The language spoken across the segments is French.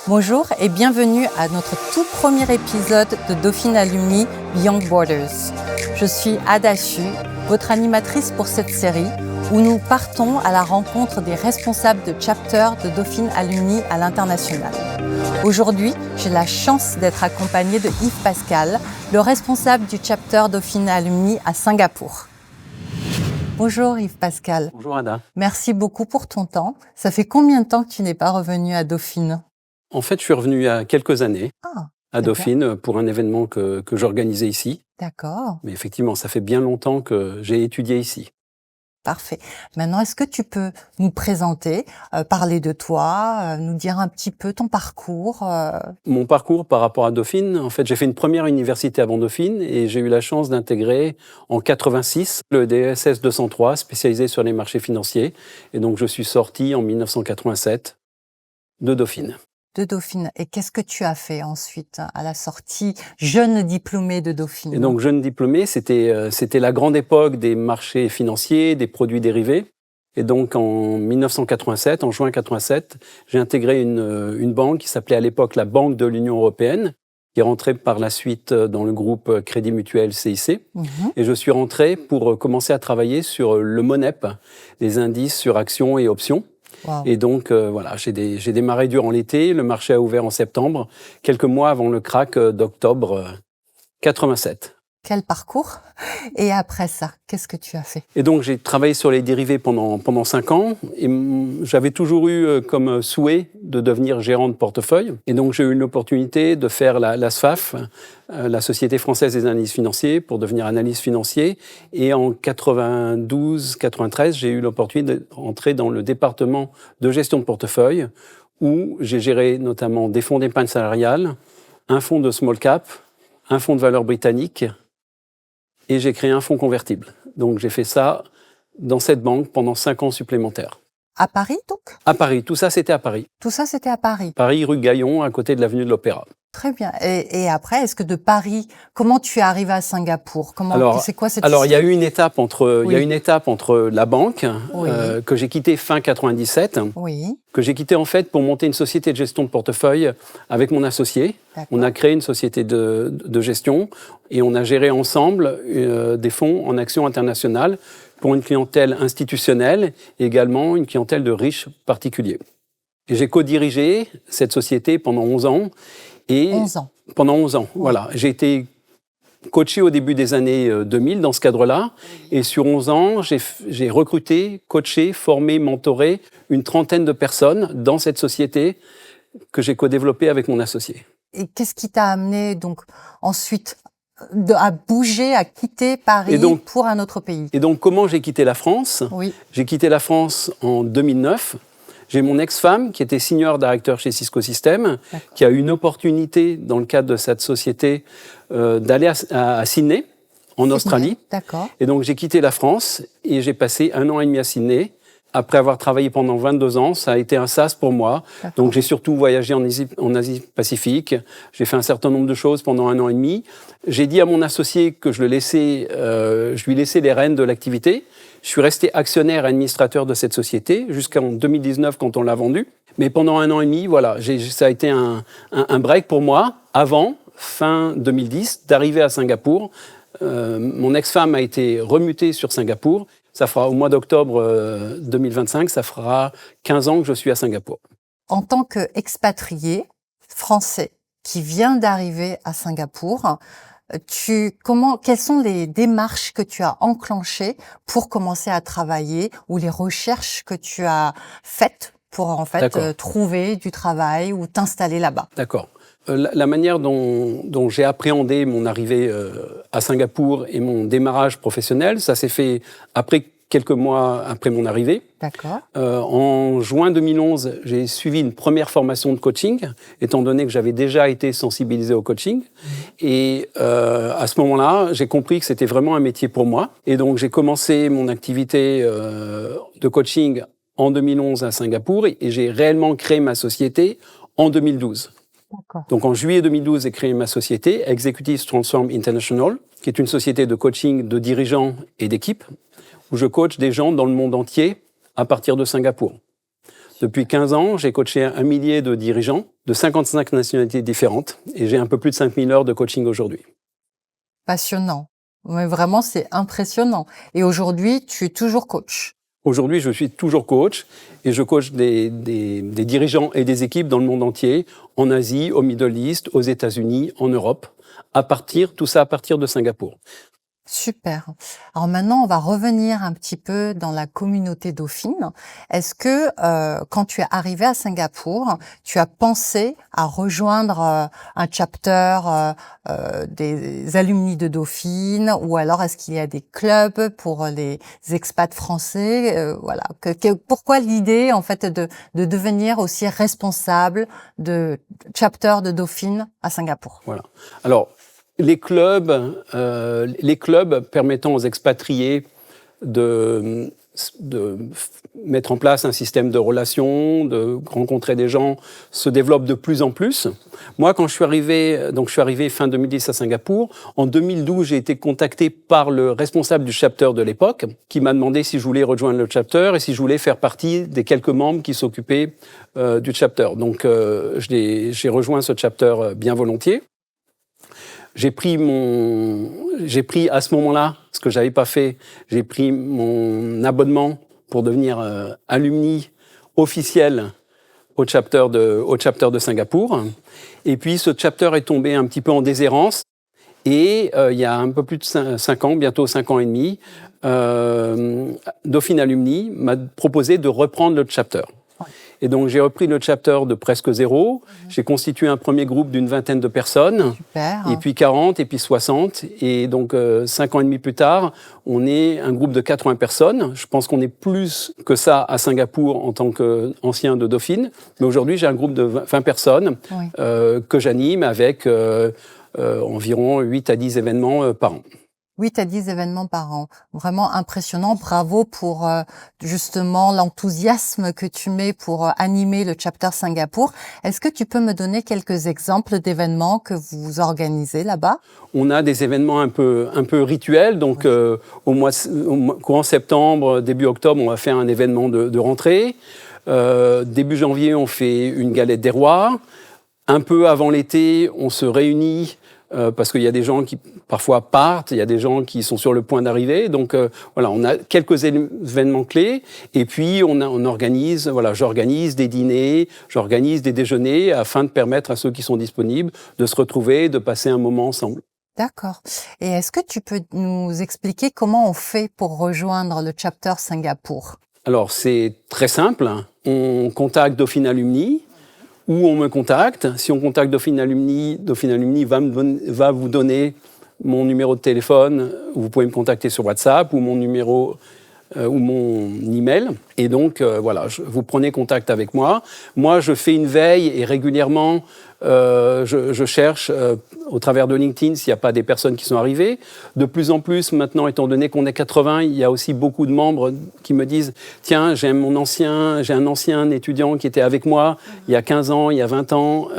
Bonjour et bienvenue à notre tout premier épisode de Dauphine Alumni Beyond Borders. Je suis Ada Chu, votre animatrice pour cette série où nous partons à la rencontre des responsables de chapter de Dauphine Alumni à l'international. Aujourd'hui, j'ai la chance d'être accompagnée de Yves Pascal, le responsable du chapter Dauphine Alumni à Singapour. Bonjour Yves Pascal. Bonjour Ada. Merci beaucoup pour ton temps. Ça fait combien de temps que tu n'es pas revenu à Dauphine ? En fait, je suis revenu il y a quelques années à Dauphine bien. Pour un événement que j'organisais ici. D'accord. Mais effectivement, ça fait bien longtemps que j'ai étudié ici. Parfait. Maintenant, est-ce que tu peux nous présenter, parler de toi, nous dire un petit peu ton parcours Mon parcours par rapport à Dauphine, en fait, j'ai fait une première université avant Dauphine et j'ai eu la chance d'intégrer en 86 le DSS 203 spécialisé sur les marchés financiers. Et donc, je suis sorti en 1987 de Dauphine. De Dauphine. Et qu'est-ce que tu as fait ensuite à la sortie, jeune diplômé de Dauphine? Et donc, jeune diplômé, c'était la grande époque des marchés financiers, des produits dérivés. Et donc, en 1987, en juin 87, j'ai intégré une banque qui s'appelait à l'époque la Banque de l'Union européenne, qui est rentrée par la suite dans le groupe Crédit Mutuel CIC. Et je suis rentré pour commencer à travailler sur le MONEP, les indices sur actions et options. Wow. Et donc, voilà, j'ai démarré durant l'été. Le marché a ouvert en septembre, quelques mois avant le krach d'octobre 87. Quel parcours! Et après ça, qu'est-ce que tu as fait? Et donc, j'ai travaillé sur les dérivés pendant 5 ans. Et j'avais toujours eu comme souhait de devenir gérant de portefeuille. Et donc, j'ai eu l'opportunité de faire la SFAF, la Société française des analystes financiers, pour devenir analyste financier. Et en 92-93, j'ai eu l'opportunité d'entrer dans le département de gestion de portefeuille, où j'ai géré notamment des fonds d'épargne salariale, un fonds de small cap, un fonds de valeur britannique, et j'ai créé un fonds convertible. Donc, j'ai fait ça dans cette banque pendant 5 ans supplémentaires. À Paris, donc? À Paris. Tout ça, c'était à Paris. Tout ça, c'était à Paris? Paris, rue Gaillon, à côté de l'avenue de l'Opéra. Très bien. Et après, est-ce que de Paris, comment tu es arrivé à Singapour? C'est quoi cette histoire? Il y a eu une étape entre la banque que j'ai quittée fin 97, que j'ai quittée en fait pour monter une société de gestion de portefeuille avec mon associé. On a créé une société de gestion et on a géré ensemble des fonds en actions internationales pour une clientèle institutionnelle et également une clientèle de riches particuliers. Et j'ai co-dirigé cette société pendant 11 ans. Et 11 ans. Pendant 11 ans, voilà. J'ai été coaché au début des années 2000 dans ce cadre-là. Et sur 11 ans, j'ai recruté, coaché, formé, mentoré une trentaine de personnes dans cette société que j'ai co-développée avec mon associé. Et qu'est-ce qui t'a amené donc ensuite à bouger, à quitter Paris pour un autre pays? Et donc, comment j'ai quitté la France? J'ai quitté la France en 2009. J'ai mon ex-femme qui était senior directeur chez Cisco Systems, qui a eu une opportunité dans le cadre de cette société d'aller à Sydney, en Australie. D'accord. Et donc j'ai quitté la France et j'ai passé 1 an et demi à Sydney. Après avoir travaillé pendant 22 ans, ça a été un sas pour moi. Donc j'ai surtout voyagé en Asie-Pacifique. J'ai fait un certain nombre de choses pendant 1 an et demi. J'ai dit à mon associé que je lui laissais les rênes de l'activité. Je suis resté actionnaire et administrateur de cette société jusqu'en 2019 quand on l'a vendue. Mais pendant 1 an et demi, voilà, ça a été un break pour moi avant, fin 2010, d'arriver à Singapour. Mon ex-femme a été remutée sur Singapour. Ça fera au mois d'octobre 2025, ça fera 15 ans que je suis à Singapour. En tant qu'expatrié français qui vient d'arriver à Singapour, quelles sont les démarches que tu as enclenchées pour commencer à travailler ou les recherches que tu as faites pour en fait trouver du travail ou t'installer là-bas? D'accord. La manière dont j'ai appréhendé mon arrivée à Singapour et mon démarrage professionnel, ça s'est fait quelques mois après mon arrivée. D'accord. En juin 2011, j'ai suivi une première formation de coaching, étant donné que j'avais déjà été sensibilisé au coaching. Et à ce moment-là, j'ai compris que c'était vraiment un métier pour moi. Et donc, j'ai commencé mon activité de coaching en 2011 à Singapour et j'ai réellement créé ma société en 2012. Donc en juillet 2012, j'ai créé ma société, Executives Transform International, qui est une société de coaching de dirigeants et d'équipes, où je coach des gens dans le monde entier à partir de Singapour. Depuis 15 ans, j'ai coaché 1 millier de dirigeants de 55 nationalités différentes et j'ai un peu plus de 5000 heures de coaching aujourd'hui. Passionnant. Mais vraiment, c'est impressionnant. Et aujourd'hui, tu es toujours coach. Aujourd'hui, je suis toujours coach et je coach des dirigeants et des équipes dans le monde entier, en Asie, au Middle East, aux États-Unis, en Europe, tout ça à partir de Singapour. Super. Alors maintenant, on va revenir un petit peu dans la communauté dauphine. Est-ce que quand tu es arrivé à Singapour, tu as pensé à rejoindre un chapter des alumni de Dauphine, ou alors est-ce qu'il y a des clubs pour les expats français? Voilà. Pourquoi l'idée en fait de devenir aussi responsable de chapter de Dauphine à Singapour? Voilà. Alors, les clubs permettant aux expatriés de mettre en place un système de relations, de rencontrer des gens, se développent de plus en plus. Moi, quand je suis arrivé fin 2010 à Singapour. En 2012, j'ai été contacté par le responsable du chapter de l'époque, qui m'a demandé si je voulais rejoindre le chapter et si je voulais faire partie des quelques membres qui s'occupaient du chapter. Donc, j'ai rejoint ce chapter bien volontiers. J'ai pris à ce moment-là, ce que j'avais pas fait, j'ai pris mon abonnement pour devenir alumni officiel au chapter de Singapour. Et puis ce chapter est tombé un petit peu en déshérence. Et il y a un peu plus de 5 ans, bientôt 5 ans et demi, Dauphine Alumni m'a proposé de reprendre le chapter. Et donc, j'ai repris le chapter de presque zéro. J'ai constitué un premier groupe d'une 20aine de personnes. Super. Et puis 40, et puis 60. Et donc, 5 ans et demi plus tard, on est un groupe de 80 personnes. Je pense qu'on est plus que ça à Singapour en tant qu'ancien de Dauphine. Mais aujourd'hui, j'ai un groupe de 20 personnes que j'anime avec environ 8 à 10 événements par an. 8 à 10 événements par an. Vraiment impressionnant. Bravo pour justement l'enthousiasme que tu mets pour animer le chapter Singapour. Est-ce que tu peux me donner quelques exemples d'événements que vous organisez là-bas? On a des événements un peu rituels. Donc, courant septembre, début octobre, on va faire un événement de rentrée. Début janvier, on fait une galette des rois. Un peu avant l'été, on se réunit parce qu'il y a des gens qui parfois partent, il y a des gens qui sont sur le point d'arriver. Donc voilà, on a quelques événements clés. Et puis j'organise des dîners, j'organise des déjeuners afin de permettre à ceux qui sont disponibles de se retrouver, de passer un moment ensemble. D'accord. Et est-ce que tu peux nous expliquer comment on fait pour rejoindre le chapter Singapour? Alors c'est très simple. On contacte Dauphine Alumni. Ou on me contacte. Si on contacte Dauphine Alumni va vous donner mon numéro de téléphone. Vous pouvez me contacter sur WhatsApp ou mon numéro ou mon email. Et donc, vous prenez contact avec moi. Moi, je fais une veille et régulièrement, je cherche au travers de LinkedIn s'il n'y a pas des personnes qui sont arrivées. De plus en plus, maintenant, étant donné qu'on est 80, il y a aussi beaucoup de membres qui me disent « Tiens, j'ai un ancien étudiant qui était avec moi il y a 15 ans, il y a 20 ans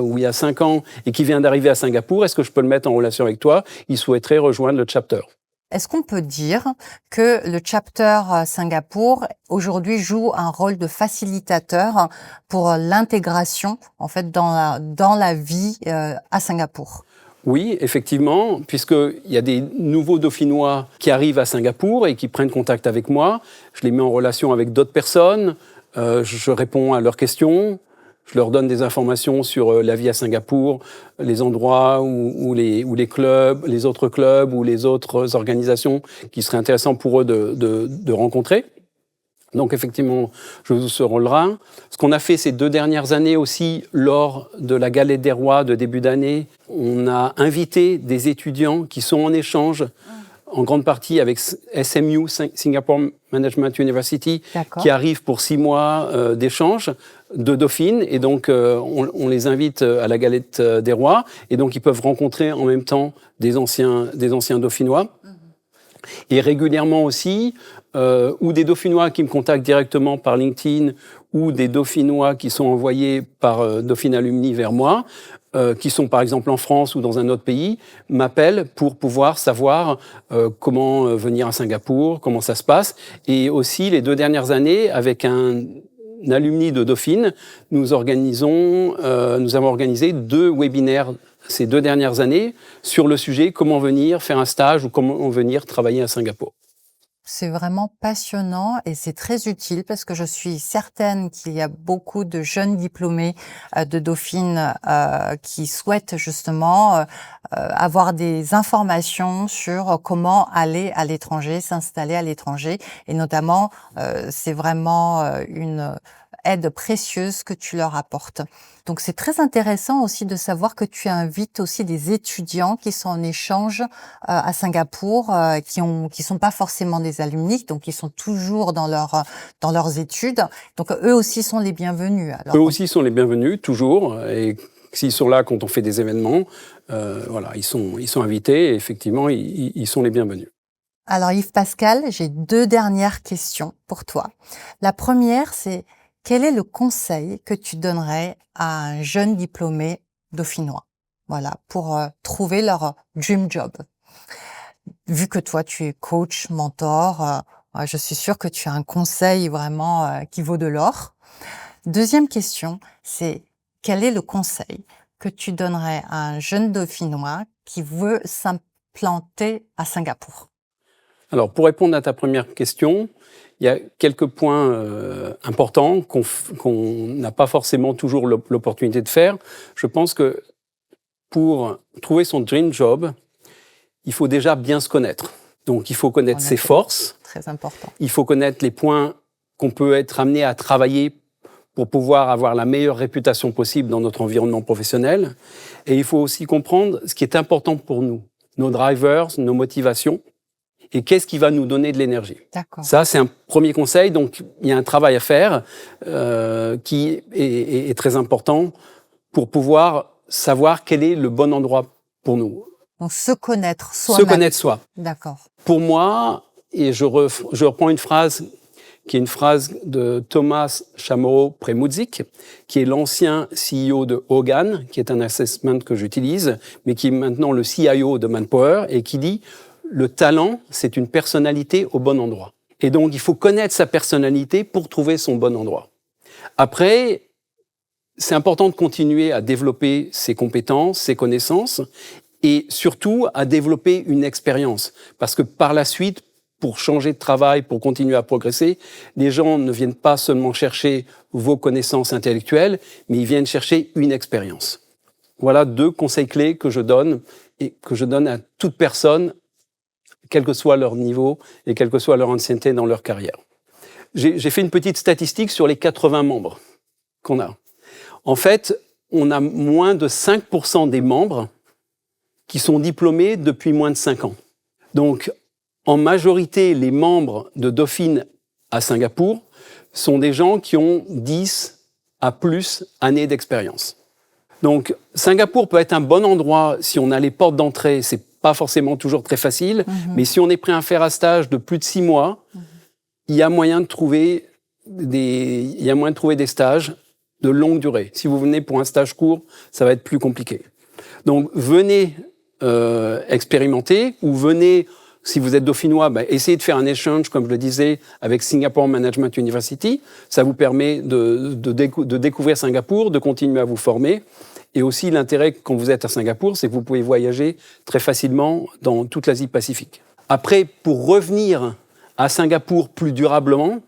ou il y a 5 ans et qui vient d'arriver à Singapour. Est-ce que je peux le mettre en relation avec toi? Il souhaiterait rejoindre le chapter. » Est-ce qu'on peut dire que le chapter Singapour aujourd'hui joue un rôle de facilitateur pour l'intégration en fait dans la vie à Singapour? Oui, effectivement, puisqu'il y a des nouveaux Dauphinois qui arrivent à Singapour et qui prennent contact avec moi. Je les mets en relation avec d'autres personnes, je réponds à leurs questions. Je leur donne des informations sur la vie à Singapour, les endroits où les clubs, les autres clubs ou les autres organisations qui seraient intéressants pour eux de rencontrer. Donc effectivement, je joue ce rôle-là. Ce qu'on a fait ces 2 dernières années aussi, lors de la galette des rois de début d'année, on a invité des étudiants qui sont en échange en grande partie avec SMU, Singapore Management University, qui arrivent pour 6 mois d'échange de Dauphine. Et donc, on les invite à la galette des rois. Et donc, ils peuvent rencontrer en même temps des anciens Dauphinois. Et régulièrement aussi, ou des Dauphinois qui me contactent directement par LinkedIn, ou des Dauphinois qui sont envoyés par Dauphine Alumni vers moi, qui sont par exemple en France ou dans un autre pays, m'appellent pour pouvoir savoir comment venir à Singapour, comment ça se passe. Et aussi, les 2 dernières années, avec un alumni de Dauphine, nous avons organisé 2 webinaires ces 2 dernières années sur le sujet comment venir faire un stage ou comment venir travailler à Singapour. C'est vraiment passionnant et c'est très utile parce que je suis certaine qu'il y a beaucoup de jeunes diplômés de Dauphine qui souhaitent justement avoir des informations sur comment aller à l'étranger, s'installer à l'étranger. Et notamment, c'est vraiment une aide précieuse que tu leur apportes. Donc c'est très intéressant aussi de savoir que tu invites aussi des étudiants qui sont en échange à Singapour, qui sont pas forcément des alumni, donc ils sont toujours dans leurs études. Donc eux aussi sont les bienvenus. Alors, eux aussi sont les bienvenus toujours, et s'ils sont là quand on fait des événements, voilà, ils sont invités et effectivement ils sont les bienvenus. Alors Yves Pascal, j'ai 2 dernières questions pour toi. La première, c'est quel est le conseil que tu donnerais à un jeune diplômé dauphinois, voilà, pour trouver leur dream job? Vu que toi, tu es coach, mentor, je suis sûre que tu as un conseil vraiment qui vaut de l'or. Deuxième question, c'est quel est le conseil que tu donnerais à un jeune dauphinois qui veut s'implanter à Singapour? Alors, pour répondre à ta première question, il y a quelques points importants qu'on n'a pas forcément toujours l'opportunité de faire. Je pense que pour trouver son dream job, il faut déjà bien se connaître. Donc, il faut connaître ses forces. Très important. Il faut connaître les points qu'on peut être amené à travailler pour pouvoir avoir la meilleure réputation possible dans notre environnement professionnel. Et il faut aussi comprendre ce qui est important pour nous, nos drivers, nos motivations. Et qu'est-ce qui va nous donner de l'énergie. D'accord. Ça, c'est un premier conseil. Donc, il y a un travail à faire qui est très important pour pouvoir savoir quel est le bon endroit pour nous. Donc, se connaître soi-même. Se connaître soi. D'accord. Pour moi, et je reprends une phrase qui est une phrase de Thomas Chamorro-Premuzic, qui est l'ancien CEO de Hogan, qui est un assessment que j'utilise, mais qui est maintenant le CIO de Manpower, et qui dit « Le talent, c'est une personnalité au bon endroit ». Et donc, il faut connaître sa personnalité pour trouver son bon endroit. Après, c'est important de continuer à développer ses compétences, ses connaissances, et surtout à développer une expérience. Parce que par la suite, pour changer de travail, pour continuer à progresser, les gens ne viennent pas seulement chercher vos connaissances intellectuelles, mais ils viennent chercher une expérience. Voilà 2 conseils clés que je donne et que je donne à toute personne, quel que soit leur niveau et quelle que soit leur ancienneté dans leur carrière. J'ai fait une petite statistique sur les 80 membres qu'on a. En fait, on a moins de 5% des membres qui sont diplômés depuis moins de 5 ans. Donc, en majorité, les membres de Dauphine à Singapour sont des gens qui ont 10 à plus années d'expérience. Donc, Singapour peut être un bon endroit si on a les portes d'entrée. C'est pas forcément toujours très facile, mais si on est prêt à faire un stage de plus de 6 mois, il y a moyen de trouver des stages de longue durée. Si vous venez pour un stage court, ça va être plus compliqué. Donc, venez expérimenter ou venez, si vous êtes dauphinois, essayez de faire un échange, comme je le disais, avec Singapore Management University. Ça vous permet de découvrir Singapour, de continuer à vous former. Et aussi, l'intérêt quand vous êtes à Singapour, c'est que vous pouvez voyager très facilement dans toute l'Asie-Pacifique. Après, pour revenir à Singapour plus durablement,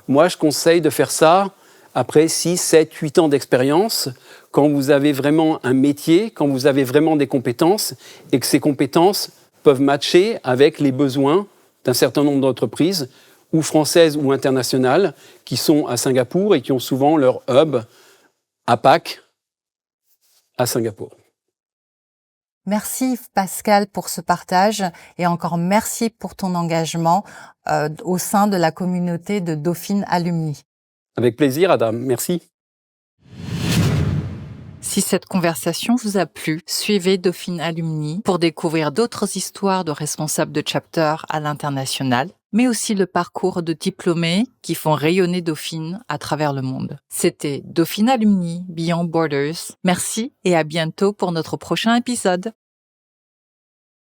moi, je conseille de faire ça après 6, 7, 8 ans d'expérience, quand vous avez vraiment un métier, quand vous avez vraiment des compétences, et que ces compétences peuvent matcher avec les besoins d'un certain nombre d'entreprises, ou françaises ou internationales, qui sont à Singapour et qui ont souvent leur hub à Pâques, à Singapour. Merci Pascal pour ce partage et encore merci pour ton engagement au sein de la communauté de Dauphine Alumni. Avec plaisir, Adam. Merci. Si cette conversation vous a plu, suivez Dauphine Alumni pour découvrir d'autres histoires de responsables de chapter à l'international, mais aussi le parcours de diplômés qui font rayonner Dauphine à travers le monde. C'était Dauphine Alumni Beyond Borders. Merci et à bientôt pour notre prochain épisode.